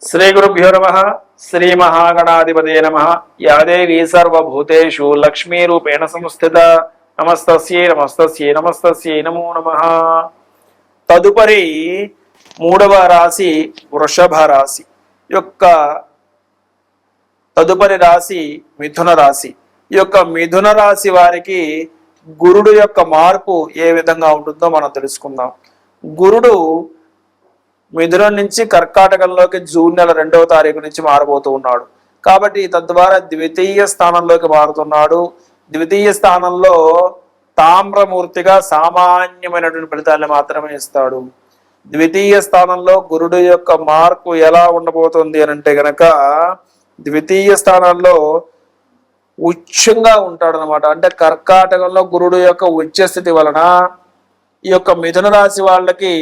శ్రీ గురుభ్యో నమః. శ్రీ మహాగణాధిపతే నమః. యా దేవీ సర్వభూతేషు లక్ష్మీరూపేణ సంస్థిత. నమస్తస్యై నమస్తస్యై నమస్తస్యై నమో నమః. తదుపరి మూడవ రాశి వృషభ రాశి యొక్క తదుపరి రాశి మిథున రాశి. ఈ యొక్క మిథున రాశి వారికి గురుడు యొక్క మార్పు ఏ విధంగా ఉంటుందో మనం తెలుసుకుందాం. గురుడు మిథునం నుంచి కర్కాటకంలోకి జూన్ నెల 2వ తారీఖు నుంచి మారబోతూ ఉన్నాడు. కాబట్టి తద్వారా ద్వితీయ స్థానంలోకి మారుతున్నాడు. ద్వితీయ స్థానంలో తామ్రమూర్తిగా సామాన్యమైనటువంటి ఫలితాన్ని మాత్రమే ఇస్తాడు. ద్వితీయ స్థానంలో గురుడు యొక్క మార్పు ఎలా ఉండబోతుంది అని అంటే గనక ద్వితీయ స్థానంలో ఉచ్చంగా ఉంటాడు అనమాట. అంటే కర్కాటకంలో గురుడు యొక్క ఉచ్చ స్థితి వలన ఈ యొక్క మిథున రాశి వాళ్ళకి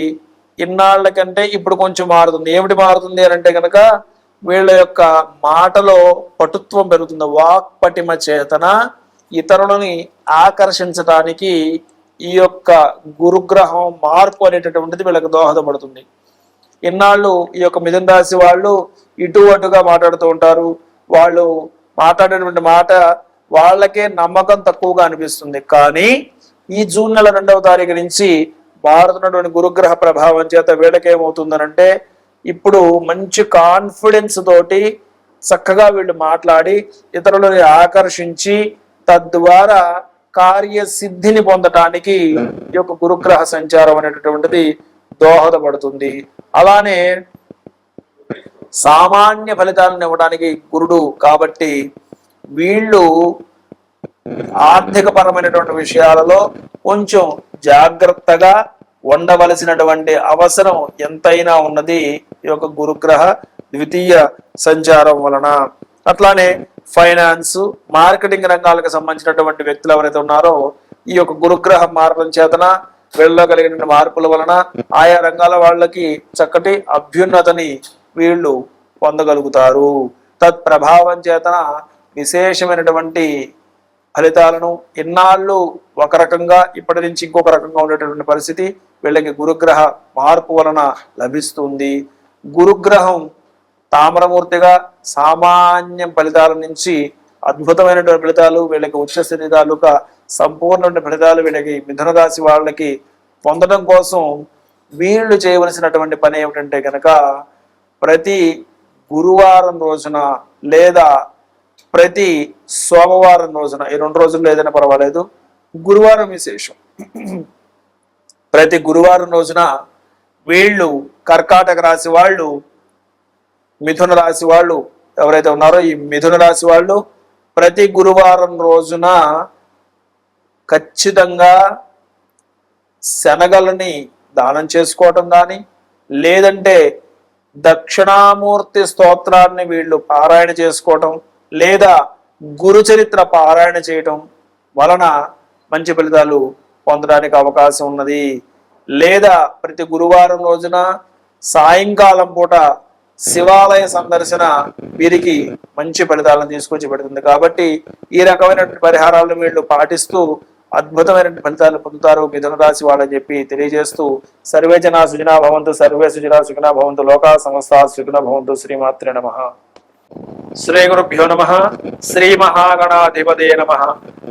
ఇన్నాళ్ళ కంటే ఇప్పుడు కొంచెం మారుతుంది. ఏమిటి మారుతుంది అని అంటే కనుక వీళ్ళ యొక్క మాటలో పటుత్వం పెరుగుతుంది. వాక్ పటిమ చేతన ఇతరులని ఆకర్షించడానికి ఈ యొక్క గురుగ్రహం మార్పు అనేటటువంటిది వీళ్ళకి దోహదపడుతుంది. ఇన్నాళ్ళు ఈ యొక్క మిథున రాశి వాళ్ళు ఇటు అటుగా మాట్లాడుతూ ఉంటారు. వాళ్ళు మాట్లాడేటువంటి మాట వాళ్ళకే నమ్మకం తక్కువగా అనిపిస్తుంది. కానీ ఈ జూన్ నెల 2వ తారీఖు నుంచి మారుతున్నటువంటి గురుగ్రహ ప్రభావం చేత వీళ్ళకి ఏమవుతుందనంటే ఇప్పుడు మంచి కాన్ఫిడెన్స్ తోటి చక్కగా వీళ్ళు మాట్లాడి ఇతరులని ఆకర్షించి తద్వారా కార్యసిద్ధిని పొందటానికి ఈ యొక్క గురుగ్రహ సంచారం అనేటటువంటిది దోహదపడుతుంది. అలానే సామాన్య ఫలితాలను ఇవ్వడానికి గురుడు కాబట్టి వీళ్ళు ఆర్థిక పరమైనటువంటి విషయాలలో కొంచెం జాగ్రత్తగా ఉండవలసినటువంటి అవసరం ఎంతైనా ఉన్నది ఈ యొక్క గురుగ్రహ ద్వితీయ సంచారం వలన. అట్లానే ఫైనాన్స్, మార్కెటింగ్ రంగాలకు సంబంధించినటువంటి వ్యక్తులు ఎవరైతే ఉన్నారో ఈ యొక్క గురుగ్రహ మార్గం చేతన వీళ్ళలో కలిగిన మార్పుల వలన ఆయా రంగాల వాళ్ళకి చక్కటి అభ్యున్నతని వీళ్ళు పొందగలుగుతారు. తత్ప్రభావం చేతన విశేషమైనటువంటి ఫలితాలను ఇన్నాళ్ళు ఒక రకంగా ఇప్పటి నుంచి ఇంకొక రకంగా ఉండేటటువంటి పరిస్థితి వీళ్ళకి గురుగ్రహ మార్పు వలన లభిస్తుంది. గురుగ్రహం తామ్రమూర్తిగా సామాన్య ఫలితాల నుంచి అద్భుతమైనటువంటి ఫలితాలు వీళ్ళకి ఉచ్చస్థితి తాలూకా సంపూర్ణ ఫలితాలు వీళ్ళకి మిథున రాశి వాళ్ళకి పొందడం కోసం వీళ్ళు చేయవలసినటువంటి పని ఏమిటంటే కనుక ప్రతి గురువారం రోజున లేదా ప్రతి సోమవారం రోజున, ఈ 2 రోజుల్లో ఏదైనా పర్వాలేదు, గురువారం విశేషం, ప్రతి గురువారం రోజున వీళ్ళు కర్కాటక రాశి వాళ్ళు, మిథున రాశి వాళ్ళు ఎవరైతే ఉన్నారో ఈ మిథున రాశి వాళ్ళు ప్రతి గురువారం రోజున ఖచ్చితంగా శనగలని దానం చేసుకోవటం కానీ లేదంటే దక్షిణామూర్తి స్తోత్రాన్ని వీళ్ళు పారాయణ చేసుకోవటం లేదా గురు చరిత్ర పారాయణ చేయటం వలన మంచి ఫలితాలు పొందడానికి అవకాశం ఉన్నది. లేదా ప్రతి గురువారం రోజున సాయంకాలం పూట శివాలయ సందర్శన వీరికి మంచి ఫలితాలను తీసుకొచ్చి పెడుతుంది. కాబట్టి ఈ రకమైనటువంటి పరిహారాలను వీళ్ళు పాటిస్తూ అద్భుతమైన ఫలితాలు పొందుతారు మిథున రాశి వాళ్ళని చెప్పి తెలియజేస్తూ సర్వే జనా సుజనా భవంతు, సర్వే సుజనా సుఖినా భవంతు, లోకా సమస్తా సుఖినో భవంతు. శ్రీమాత్రే నమః. శ్రీ గురుభ్యో నమః. శ్రీ మహాగణాధిపతే నమః.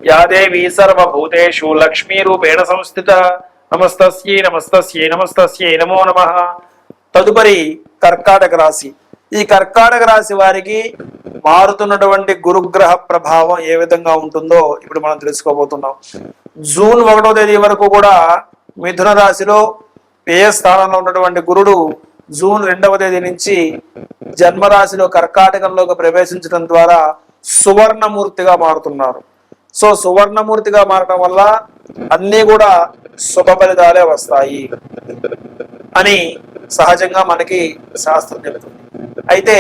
యా దేవీ సర్వభూతేషు లక్ష్మీరూపేణ సంస్థిత. నమస్తస్యై నమస్తస్యై నమస్తస్యై నమో నమః. తదుపరి కర్కాటక రాశి. ఈ కర్కాటక రాశి వారికి మారుతున్నటువంటి గురుగ్రహ ప్రభావం ఏ విధంగా ఉంటుందో ఇప్పుడు మనం తెలుసుకోబోతున్నాం. జూన్ 1వ తేదీ వరకు కూడా మిథున రాశిలో వ్యయ స్థానంలో ఉన్నటువంటి గురుడు జూన్ 2వ తేదీ నుంచి జన్మరాశిలో కర్కాటకంలోకి ప్రవేశించడం ద్వారా సువర్ణమూర్తిగా మారుతున్నారు. సో సువర్ణమూర్తిగా మారటం వల్ల అన్నీ కూడా శుభ ఫలితాలే వస్తాయి అని సహజంగా మనకి శాస్త్రం చెబుతుంది. అయితే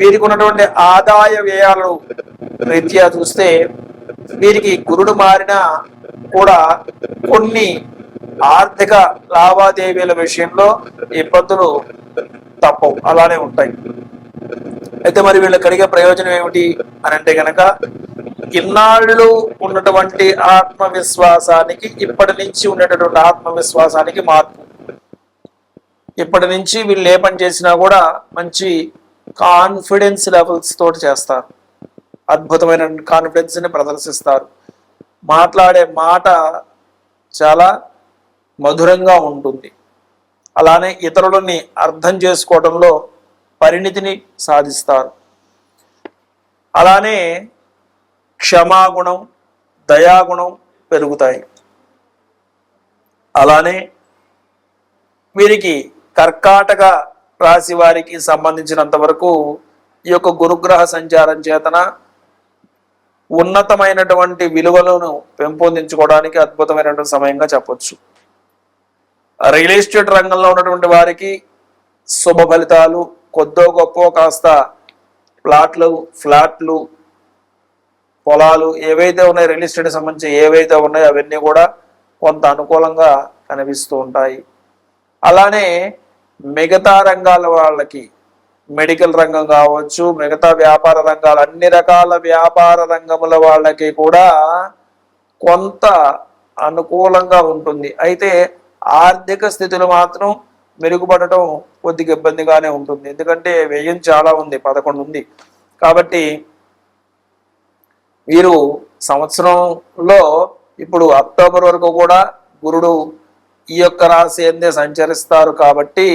వీరికి ఉన్నటువంటి ఆదాయ వ్యయాలు రీత్యా చూస్తే వీరికి గురుడు మారినా కూడా కొన్ని ఆర్థిక లావాదేవీల విషయంలో ఇబ్బందులు తప్పవు, అలానే ఉంటాయి. అయితే మరి వీళ్ళకి కలిగే ప్రయోజనం ఏమిటి అని అంటే గనక ఇన్నాళ్ళు ఉన్నటువంటి ఆత్మవిశ్వాసానికి ఇప్పటి నుంచి ఉండేటటువంటి ఆత్మవిశ్వాసానికి మార్పు. ఇప్పటి నుంచి వీళ్ళు ఏ పని చేసినా కూడా మంచి కాన్ఫిడెన్స్ లెవెల్స్ తోటి చేస్తారు. అద్భుతమైన కాన్ఫిడెన్స్ని ప్రదర్శిస్తారు. మాట్లాడే మాట చాలా మధురంగా ఉంటుంది. అలానే ఇతరులని అర్థం చేసుకోవడంలో పరిణితిని సాధిస్తారు. అలానే క్షమాగుణం, దయాగుణం పెరుగుతాయి. అలానే వీరికి కర్కాటక రాశి వారికి సంబంధించినంత వరకు ఈ యొక్క గురుగ్రహ సంచారం చేతన ఉన్నతమైనటువంటి విలువలను పెంపొందించుకోవడానికి అద్భుతమైనటువంటి సమయంగా చెప్పొచ్చు. రియల్ ఎస్టేట్ రంగంలో ఉన్నటువంటి వారికి శుభ ఫలితాలు, కొద్దో గొప్ప కాస్త ఫ్లాట్లు, పొలాలు ఏవైతే ఉన్నాయో, రియల్ ఎస్టేట్ సంబంధించి ఏవైతే ఉన్నాయో అవన్నీ కూడా కొంత అనుకూలంగా కనిపిస్తూ ఉంటాయి. అలానే మిగతా రంగాల వాళ్ళకి, మెడికల్ రంగం కావచ్చు, మిగతా వ్యాపార రంగాలు, అన్ని రకాల వ్యాపార రంగముల వాళ్ళకి కూడా కొంత అనుకూలంగా ఉంటుంది. అయితే ఆర్థిక స్థితులు మాత్రం మెరుగుపడటం కొద్దిగా ఇబ్బందిగానే ఉంటుంది. ఎందుకంటే వ్యయం చాలా ఉంది, 11 ఉంది. కాబట్టి వీరు సంవత్సరంలో ఇప్పుడు అక్టోబర్ వరకు కూడా గురుడు ఈ యొక్క రాశి ఎందే సంచరిస్తారు. కాబట్టి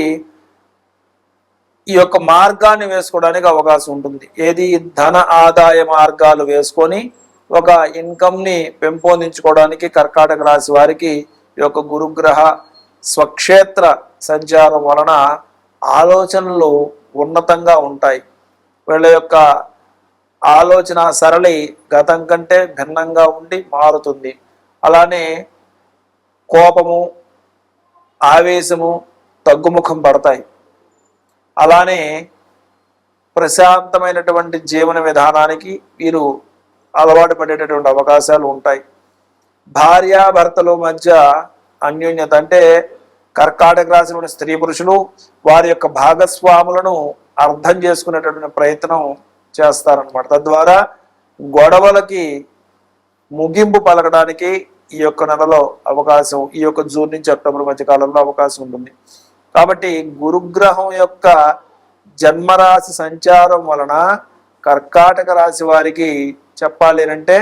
ఈ యొక్క మార్గాన్ని వేసుకోవడానికి అవకాశం ఉంటుంది. ఏది ధన ఆదాయ మార్గాలు వేసుకొని ఒక ఇన్కమ్ని పెంపొందించుకోవడానికి కర్కాటక రాశి వారికి ఈ యొక్క గురుగ్రహ స్వక్షేత్ర సంచారం వలన ఆలోచనలు ఉన్నతంగా ఉంటాయి. వీళ్ళ యొక్క ఆలోచన సరళి గతం కంటే భిన్నంగా ఉండి మారుతుంది. అలానే కోపము, ఆవేశము తగ్గుముఖం పడతాయి. అలానే ప్రశాంతమైనటువంటి జీవన విధానానికి వీరు అలవాటు పడేటటువంటి అవకాశాలు ఉంటాయి. భార్యాభర్తల మధ్య అన్యోన్యత, అంటే కర్కాటక రాశిలోని స్త్రీ పురుషులు వారి యొక్క భాగస్వాములను అర్థం చేసుకునేటటువంటి ప్రయత్నం చేస్తారనమాట. తద్వారా గొడవలకి ముగింపు పలకడానికి ఈ యొక్క నెలలో అవకాశం, ఈ యొక్క జూన్ నుంచి అక్టోబర్ మధ్య కాలంలో అవకాశం ఉంటుంది. కాబట్టి గురుగ్రహం యొక్క జన్మరాశి సంచారం వలన కర్కాటక రాశి వారికి చెప్పాలి అంటే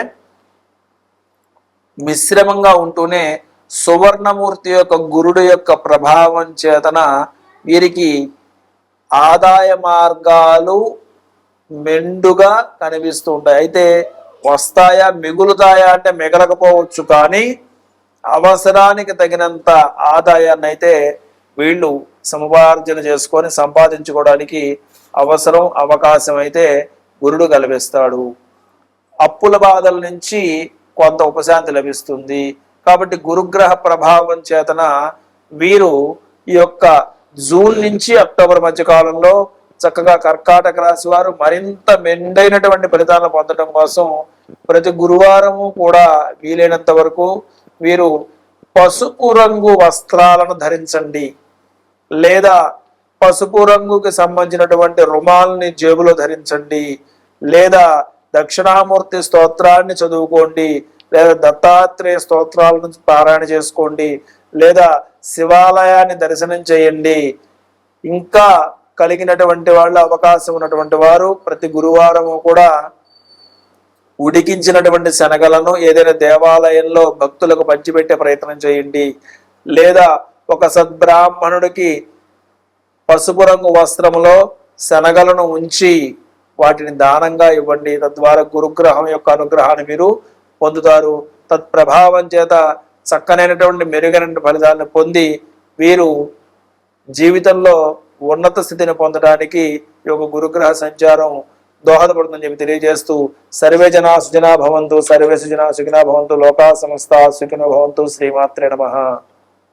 మిశ్రమంగా ఉంటూనే సువర్ణమూర్తి యొక్క గురుడు యొక్క ప్రభావం చేతన వీరికి ఆదాయ మార్గాలు మెండుగా కనిపిస్తూ ఉంటాయి. అయితే వస్తాయా, మిగులుతాయా అంటే మిగలకపోవచ్చు, కానీ అవసరానికి తగినంత ఆదాయాన్ని అయితే వీళ్ళు సముపార్జన చేసుకొని సంపాదించుకోవడానికి అవకాశం అయితే గురుడు కల్పిస్తాడు. అప్పుల బాధల నుంచి కొంత ఉపశాంతి లభిస్తుంది. కాబట్టి గురుగ్రహ ప్రభావం చేతన వీరు ఈ యొక్క జూన్ నుంచి అక్టోబర్ మధ్య కాలంలో చక్కగా కర్కాటక రాశి వారు మరింత మెండైనటువంటి ఫలితాలను పొందడం కోసం ప్రతి గురువారము కూడా వీలైనంత వరకు వీరు పసుపు రంగు వస్త్రాలను ధరించండి, లేదా పసుపు రంగుకి సంబంధించినటువంటి రుమాల్ని జేబులో ధరించండి, లేదా దక్షిణామూర్తి స్తోత్రాన్ని చదువుకోండి, లేదా దత్తాత్రేయ స్తోత్రాలను పారాయణ చేసుకోండి, లేదా శివాలయాన్ని దర్శనం చేయండి. ఇంకా కలిగినటువంటి వాళ్ళు, అవకాశం ఉన్నటువంటి వారు ప్రతి గురువారము కూడా ఉడికించినటువంటి శనగలను ఏదైనా దేవాలయంలో భక్తులకు పంచిపెట్టే ప్రయత్నం చేయండి, లేదా ఒక సద్బ్రాహ్మణుడికి పసుపు రంగు వస్త్రములో శనగలను ఉంచి వాటిని దానంగా ఇవ్వండి. తద్వారా గురుగ్రహం యొక్క అనుగ్రహాన్ని మీరు పొందుతారు. తత్ప్రభావం చేత చక్కనైనటువంటి మెరుగైన ఫలితాలను పొంది వీరు జీవితంలో ఉన్నత స్థితిని పొందడానికి ఈ యొక్క గురుగ్రహ సంచారం దోహదపడుతుందని చెప్పి తెలియజేస్తూ, సర్వే జనా సుజనా భవంతు, సర్వే సుజనా సుఖినా భవంతు, లోకా సమస్తా సుఖినో భవంతు. శ్రీమాత్రే నమః.